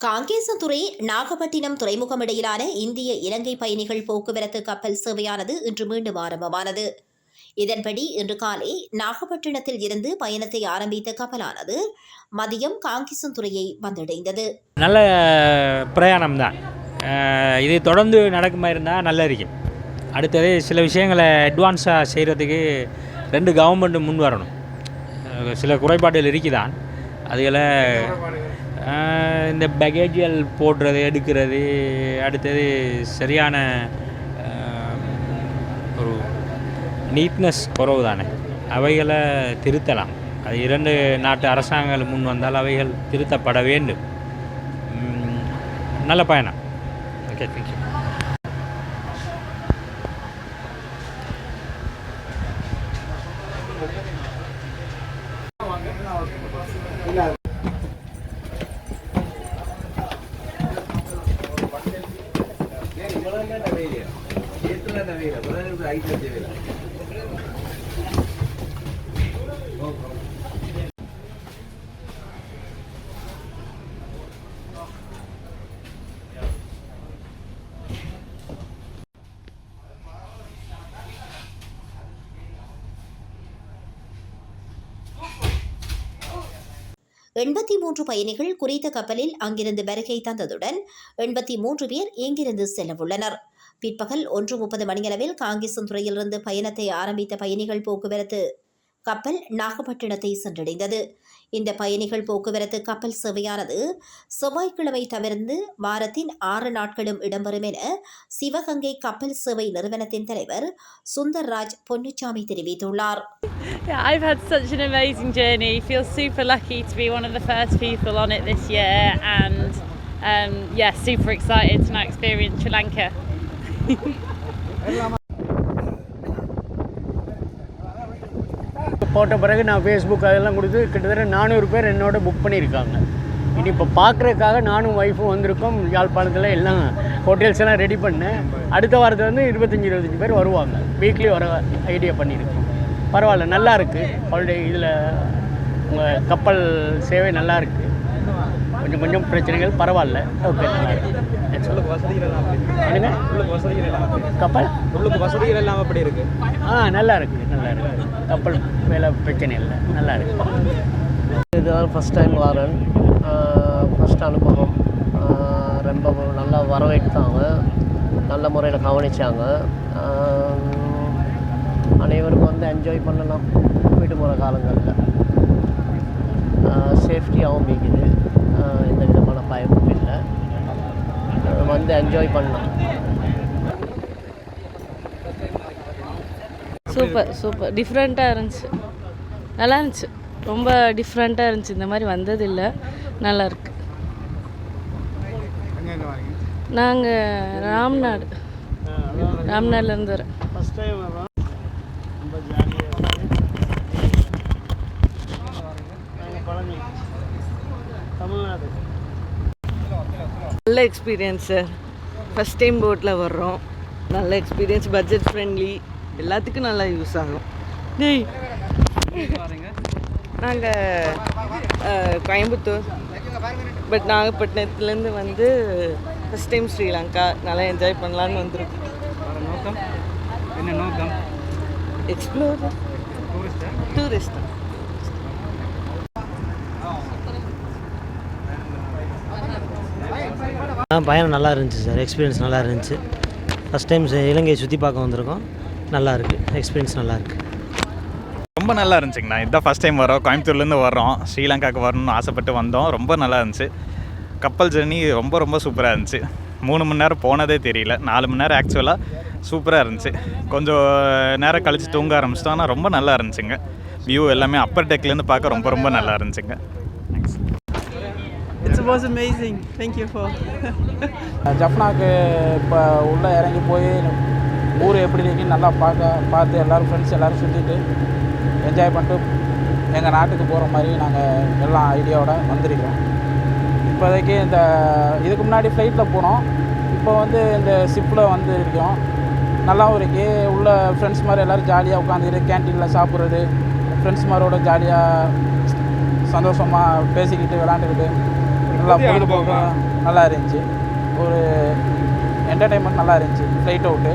காங்கேசன்துறை நாகப்பட்டினம் துறைமுகம் இடையிலான இந்திய இலங்கை பயணிகள் போக்குவரத்து கப்பல் சேவையானது இன்று மீண்டும் ஆரம்பமானது. இதன்படி இன்று காலை நாகப்பட்டினத்தில் இருந்து பயணத்தை ஆரம்பித்த கப்பலானது மதியம் காங்கேசன்துறையை வந்தடைந்தது. நல்ல பிரயாணம் தான். இது தொடர்ந்து நடக்குமா இருந்தால் நல்லா இருக்கும். அடுத்தது சில விஷயங்களை அட்வான்ஸாக செய்கிறதுக்கு ரெண்டு கவர்மெண்ட்டும் முன் வரணும். சில குறைபாடுகள் இருக்குதான். அதுகளை இந்த பேகேஜியல் போடுறது எடுக்கிறது, அடுத்தது சரியான ஒரு நீட்னஸ் குறவு தானே, அவைகளை திருத்தலாம். அது இரண்டு நாட்டு அரசாங்கங்கள் முன் வந்தால் அவைகள் திருத்தப்பட வேண்டும். நல்ல பயணம். Okay, thank you. பயணிகள் குறித்த கப்பலில் அங்கிருந்து வருகை தந்ததுடன் 83 பேர் இங்கிருந்து செல்லவுள்ளனர். பிற்பகல் 1:30 மணியளவில் காங்கேசன்துறையிலிருந்து பயணத்தை ஆரம்பித்த பயணிகள் போக்குவரத்து கப்பல் நாகப்பட்டினத்தை சென்றடைந்தது. இந்த பயணிகள் போக்குவரத்து கப்பல் சேவையானது செவ்வாய்க்கிழமை தவிர்த்து வாரத்தின் 6 நாட்களும் இடம்பெறும் என சிவகங்கை கப்பல் சேவை நிறுவனத்தின் தலைவர் சுந்தர்ராஜ் பொன்னுச்சாமி தெரிவித்துள்ளார். I've had such an amazing journey. Feel super lucky to be one of the first people on it this year, and super excited to now experience Sri Lanka. போட்ட பிறகு நான் ஃபேஸ்புக் அதெல்லாம் கொடுத்து கிட்டத்தட்ட 400 பேர் என்னோட புக் பண்ணியிருக்காங்க. இனி இப்போ பார்க்குறதுக்காக நானும் ஒய்ஃபும் வந்திருக்கோம். யாழ்ப்பாணத்தில் எல்லாம் ஹோட்டல்ஸ் எல்லாம் ரெடி பண்ணேன். அடுத்த வாரத்தில் வந்து 25 பேர் வருவாங்க. வீக்லி வர ஐடியா பண்ணியிருக்கோம். பரவாயில்ல, நல்லா இருக்குது. ஆல்ரெடி இதில் உங்கள் கப்பல் சேவை நல்லா இருக்குது. கொஞ்சம் பிரச்சனைகள் பரவாயில்ல. ஓகே, நல்லா இருக்குது. என்னங்க கப்பல் வசதிகள் எல்லாம் அப்படி இருக்குது. நல்லா இருக்குது. கப்பல் வேலை பிரச்சனை இல்லை, நல்லா இருக்குது. இதுதான் ஃபஸ்ட் டைம் வரேன். ஃபஸ்ட் அனுபவம். ரொம்ப நல்லா வரவேற்றாங்க, நல்ல முறையில் கவனித்தாங்க. அனைவருக்கும் வந்து என்ஜாய் பண்ணலாம் விடுமுறை காலங்களில். சேஃப்டியாகவும் இருக்குது, எந்த விதமான பயமும் இல்லை. வந்து என்ஜாய் பண்ணலாம். சூப்பர் டிஃப்ரெண்ட்டாக இருந்துச்சு, நல்லா இருந்துச்சு. ரொம்ப டிஃப்ரெண்ட்டாக இருந்துச்சு, இந்த மாதிரி வந்ததில்லை. நல்லா இருக்கு. நாங்கள் ராம்நாடுலேருந்து வரேன். First time Tamil Nadu. நல்ல எக்ஸ்பீரியன்ஸ் சார். ஃபஸ்ட் டைம் போட்டில் வர்றோம். நல்ல எக்ஸ்பீரியன்ஸ், பட்ஜெட் ஃப்ரெண்ட்லி, எல்லாத்துக்கும் நல்லா யூஸ் ஆகும். நாங்கள் கோயம்புத்தூர், பட் நாகப்பட்டினத்துலேருந்து வந்து ஃபஸ்ட் டைம் ஸ்ரீலங்கா. நல்லா என்ஜாய் பண்ணலான்னு வந்திருக்கோம். நோக்கம் எக்ஸ்ப்ளோர், டூரிஸ்ட். பயணம் நல்லா இருந்துச்சு சார். எக்ஸ்பீரியன்ஸ் நல்லா இருந்துச்சு. ஃபஸ்ட் டைம் இலங்கையை சுற்றி பார்க்க வந்திருக்கோம். நல்லா இருக்குது, எக்ஸ்பீரியன்ஸ் நல்லா இருக்குது. ரொம்ப நல்லா இருந்துச்சுங்கண்ணா. இதுதான் ஃபஸ்ட் டைம் வரோம். கோயம்புத்தூர்லேருந்து வர்றோம். ஸ்ரீலங்காவுக்கு வரணும்னு ஆசைப்பட்டு வந்தோம். ரொம்ப நல்லா இருந்துச்சு. கப்பல் ஜர்னி ரொம்ப சூப்பராக இருந்துச்சு. 3 மணி நேரம் போனதே தெரியல. 4 மணி நேரம் ஆக்சுவலாக சூப்பராக இருந்துச்சு. கொஞ்சம் நேரம் கழித்து தூங்க ஆரம்பிச்சிட்டோம். ஆனால் ரொம்ப நல்லா இருந்துச்சுங்க. வியூ எல்லாமே அப்பர் டெக்லேருந்து பார்க்க ரொம்ப நல்லா இருந்துச்சுங்க. Thanks. It was amazing. Thank you for. ஜஃப்னாக்கு இப்போ உள்ளே இறங்கி போய் ஊர் எப்படி இருக்குன்னு நல்லா பார்த்து எல்லோரும் ஃப்ரெண்ட்ஸ் எல்லோரும் சுற்றிட்டு என்ஜாய் பண்ணிட்டு எங்கள் நாட்டுக்கு போகிற மாதிரி நாங்கள் எல்லாம் ஐடியாவோட வந்திருக்கிறோம். இப்போதைக்கு இதுக்கு முன்னாடி ஃப்ளைட்டில் போனோம். இப்போ வந்து இந்த ஷிப்பில் வந்து இருக்கோம். நல்லாவும் இருக்குது. உள்ள ஃப்ரெண்ட்ஸ் மாதிரி எல்லோரும் ஜாலியாக உட்காந்துட்டு கேன்டீனில் சாப்பிட்றது, ஃப்ரெண்ட்ஸ் மாதிரியோட ஜாலியாக சந்தோஷமாக பேசிக்கிட்டு விளாண்டுக்கிட்டு நல்லா பொழுதுபோக்கு நல்லா இருந்துச்சு. ஒரு என்டர்டெயின்மெண்ட் நல்லா இருந்துச்சு. Flight out